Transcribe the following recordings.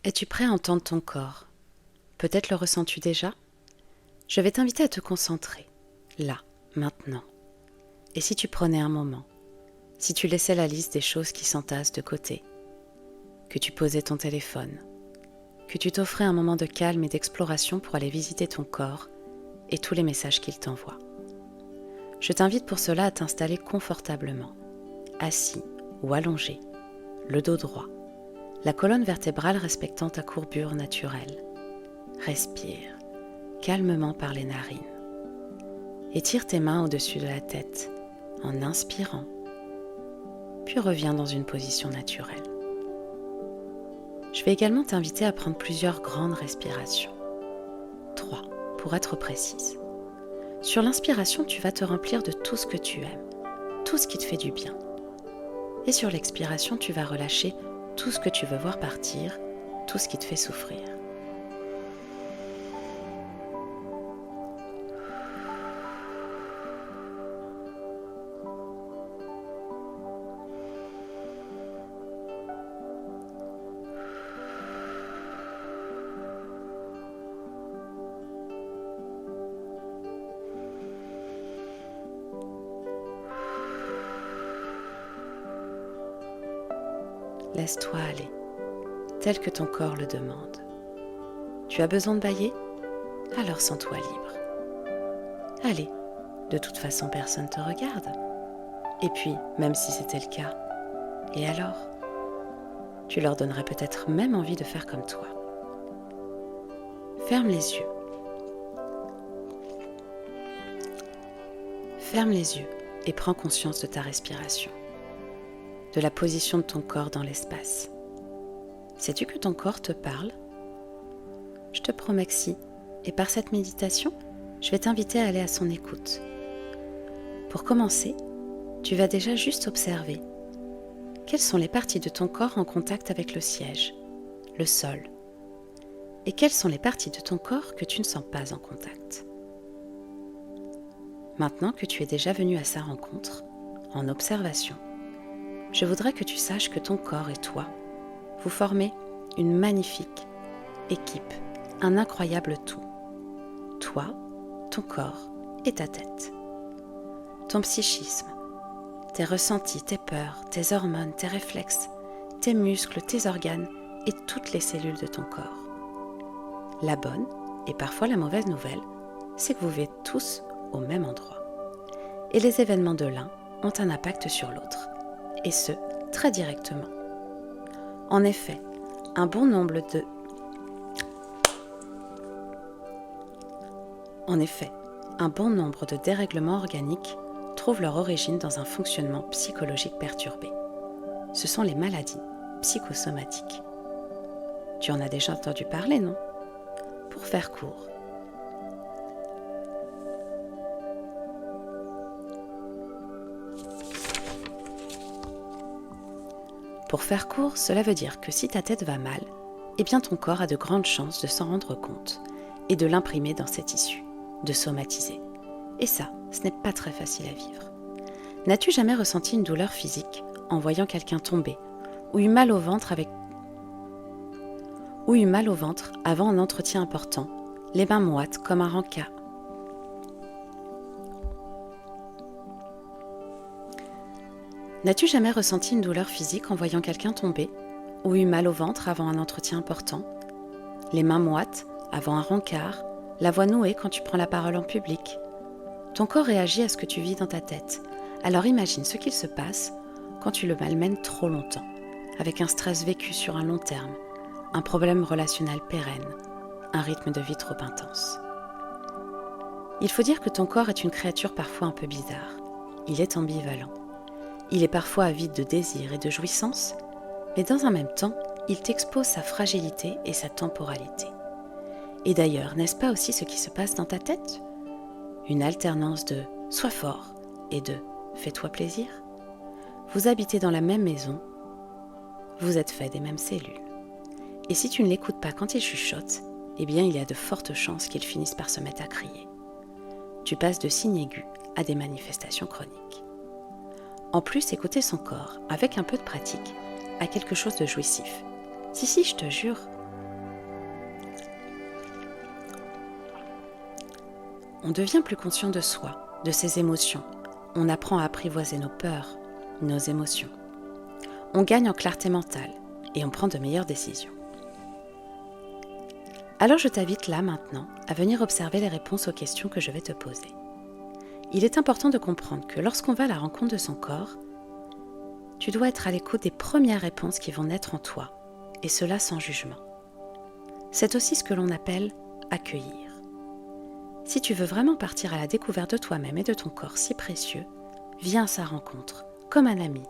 Es-tu prêt à entendre ton corps? Peut-être le ressens-tu déjà? Je vais t'inviter à te concentrer, là, maintenant. Et si tu prenais un moment, si tu laissais la liste des choses qui s'entassent de côté, que tu posais ton téléphone, que tu t'offrais un moment de calme et d'exploration pour aller visiter ton corps et tous les messages qu'il t'envoie. Je t'invite pour cela à t'installer confortablement, assis ou allongé, le dos droit, la colonne vertébrale respectant ta courbure naturelle. Respire calmement par les narines. Étire tes mains au-dessus de la tête en inspirant, puis reviens dans une position naturelle. Je vais également t'inviter à prendre plusieurs grandes respirations. 3, pour être précise. Sur l'inspiration, tu vas te remplir de tout ce que tu aimes, tout ce qui te fait du bien. Et sur l'expiration, tu vas relâcher tout ce que tu veux voir partir, tout ce qui te fait souffrir. Laisse-toi aller, tel que ton corps le demande. Tu as besoin de bâiller? Alors sens-toi libre. Allez, de toute façon personne ne te regarde. Et puis, même si c'était le cas, et alors? Tu leur donnerais peut-être même envie de faire comme toi. Ferme les yeux. Ferme les yeux et prends conscience de ta respiration, de la position de ton corps dans l'espace. Sais-tu que ton corps te parle? Je te promets que si, et par cette méditation, je vais t'inviter à aller à son écoute. Pour commencer, tu vas déjà juste observer quelles sont les parties de ton corps en contact avec le siège, le sol, et quelles sont les parties de ton corps que tu ne sens pas en contact. Maintenant que tu es déjà venu à sa rencontre, en observation, je voudrais que tu saches que ton corps et toi, vous formez une magnifique équipe, un incroyable tout. Toi, ton corps et ta tête. Ton psychisme, tes ressentis, tes peurs, tes hormones, tes réflexes, tes muscles, tes organes et toutes les cellules de ton corps. La bonne, et parfois la mauvaise nouvelle, c'est que vous vivez tous au même endroit. Et les événements de l'un ont un impact sur l'autre, et ce, très directement. En effet, un bon nombre de dérèglements organiques trouvent leur origine dans un fonctionnement psychologique perturbé. Ce sont les maladies psychosomatiques. Tu en as déjà entendu parler, non? Pour faire court, cela veut dire que si ta tête va mal, eh bien ton corps a de grandes chances de s'en rendre compte et de l'imprimer dans ses tissus, de somatiser. Et ça, ce n'est pas très facile à vivre. N'as-tu jamais ressenti une douleur physique en voyant quelqu'un tomber ou eu mal au ventre avant un entretien important, les mains moites comme un rencard? N'as-tu jamais ressenti une douleur physique en voyant quelqu'un tomber ou eu mal au ventre avant un entretien important, les mains moites avant un rencard, la voix nouée quand tu prends la parole en public? Ton corps réagit à ce que tu vis dans ta tête. Alors imagine ce qu'il se passe quand tu le malmènes trop longtemps, avec un stress vécu sur un long terme, un problème relationnel pérenne, un rythme de vie trop intense. Il faut dire que ton corps est une créature parfois un peu bizarre. Il est ambivalent. Il est parfois avide de désir et de jouissance, mais dans un même temps, il t'expose sa fragilité et sa temporalité. Et d'ailleurs, n'est-ce pas aussi ce qui se passe dans ta tête? Une alternance de « sois fort » et de « fais-toi plaisir ». Vous habitez dans la même maison, vous êtes faits des mêmes cellules. Et si tu ne l'écoutes pas quand il chuchote, eh bien il y a de fortes chances qu'il finisse par se mettre à crier. Tu passes de signes aigus à des manifestations chroniques. En plus, écouter son corps, avec un peu de pratique, a quelque chose de jouissif. Si, je te jure, On devient plus conscient de soi, de ses émotions. On apprend à apprivoiser nos peurs, nos émotions. On gagne en clarté mentale et on prend de meilleures décisions. Alors je t'invite là maintenant à venir observer les réponses aux questions que je vais te poser. Il est important de comprendre que lorsqu'on va à la rencontre de son corps, tu dois être à l'écoute des premières réponses qui vont naître en toi, et cela sans jugement. C'est aussi ce que l'on appelle accueillir. Si tu veux vraiment partir à la découverte de toi-même et de ton corps si précieux, viens à sa rencontre, comme un ami,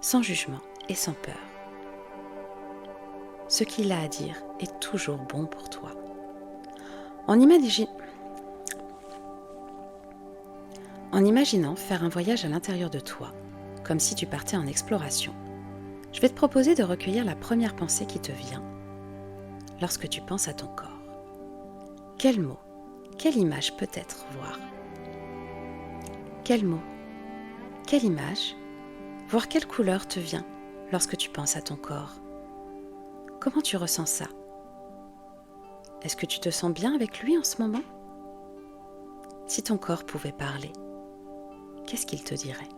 sans jugement et sans peur. Ce qu'il a à dire est toujours bon pour toi. En imaginant faire un voyage à l'intérieur de toi, comme si tu partais en exploration, je vais te proposer de recueillir la première pensée qui te vient lorsque tu penses à ton corps. Quel mot, quelle image peut-être voir? Quel mot, quelle image, voire quelle couleur te vient lorsque tu penses à ton corps? Comment tu ressens ça? Est-ce que tu te sens bien avec lui en ce moment? Si ton corps pouvait parler, qu'est-ce qu'il te dirait?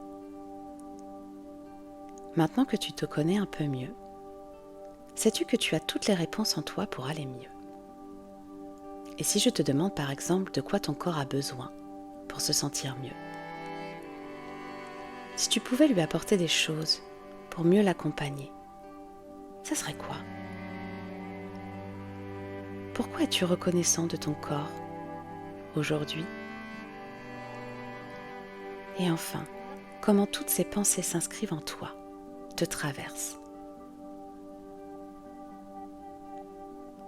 Maintenant que tu te connais un peu mieux, sais-tu que tu as toutes les réponses en toi pour aller mieux? Et si je te demande par exemple de quoi ton corps a besoin pour se sentir mieux? Si tu pouvais lui apporter des choses pour mieux l'accompagner, ça serait quoi? Pourquoi es-tu reconnaissant de ton corps aujourd'hui? Et enfin, comment toutes ces pensées s'inscrivent en toi, te traversent?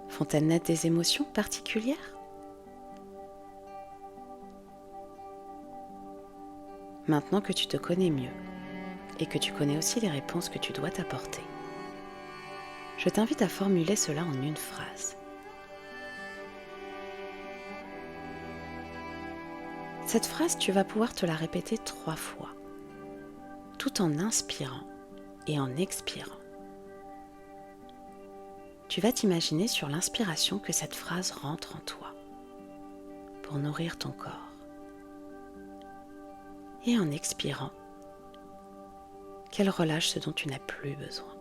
Font-elles naître des émotions particulières? Maintenant que tu te connais mieux et que tu connais aussi les réponses que tu dois t'apporter, je t'invite à formuler cela en une phrase. Cette phrase, tu vas pouvoir te la répéter 3 fois, tout en inspirant et en expirant. Tu vas t'imaginer sur l'inspiration que cette phrase rentre en toi pour nourrir ton corps. Et en expirant, qu'elle relâche ce dont tu n'as plus besoin.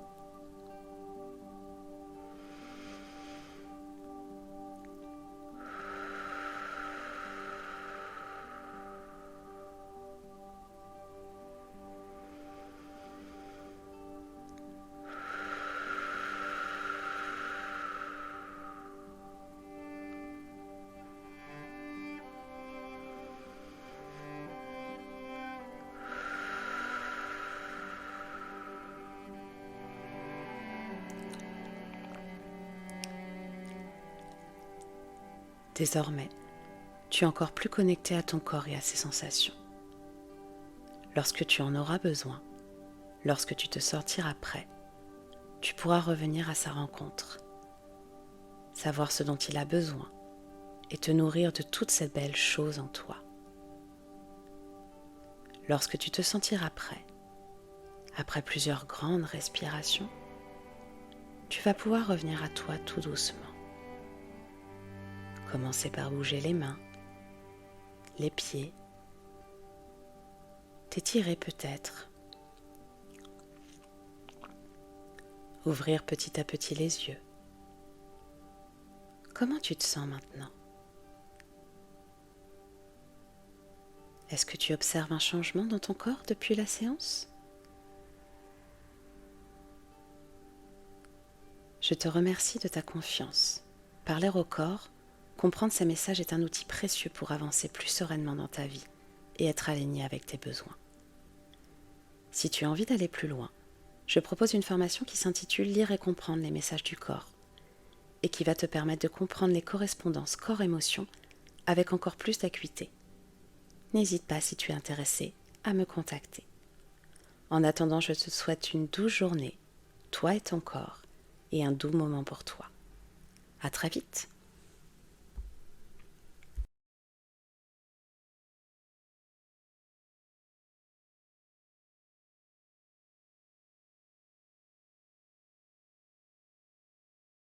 Désormais, tu es encore plus connecté à ton corps et à ses sensations. Lorsque tu en auras besoin, lorsque tu te sentiras prêt, tu pourras revenir à sa rencontre, savoir ce dont il a besoin et te nourrir de toutes ces belles choses en toi. Lorsque tu te sentiras prêt, après plusieurs grandes respirations, tu vas pouvoir revenir à toi tout doucement. Commencer par bouger les mains, les pieds, t'étirer peut-être, ouvrir petit à petit les yeux. Comment tu te sens maintenant? Est-ce que tu observes un changement dans ton corps depuis la séance? Je te remercie de ta confiance. Parler au corps, comprendre ces messages est un outil précieux pour avancer plus sereinement dans ta vie et être aligné avec tes besoins. Si tu as envie d'aller plus loin, je propose une formation qui s'intitule « Lire et comprendre les messages du corps » et qui va te permettre de comprendre les correspondances corps-émotion avec encore plus d'acuité. N'hésite pas, si tu es intéressé, à me contacter. En attendant, je te souhaite une douce journée, toi et ton corps, et un doux moment pour toi. À très vite.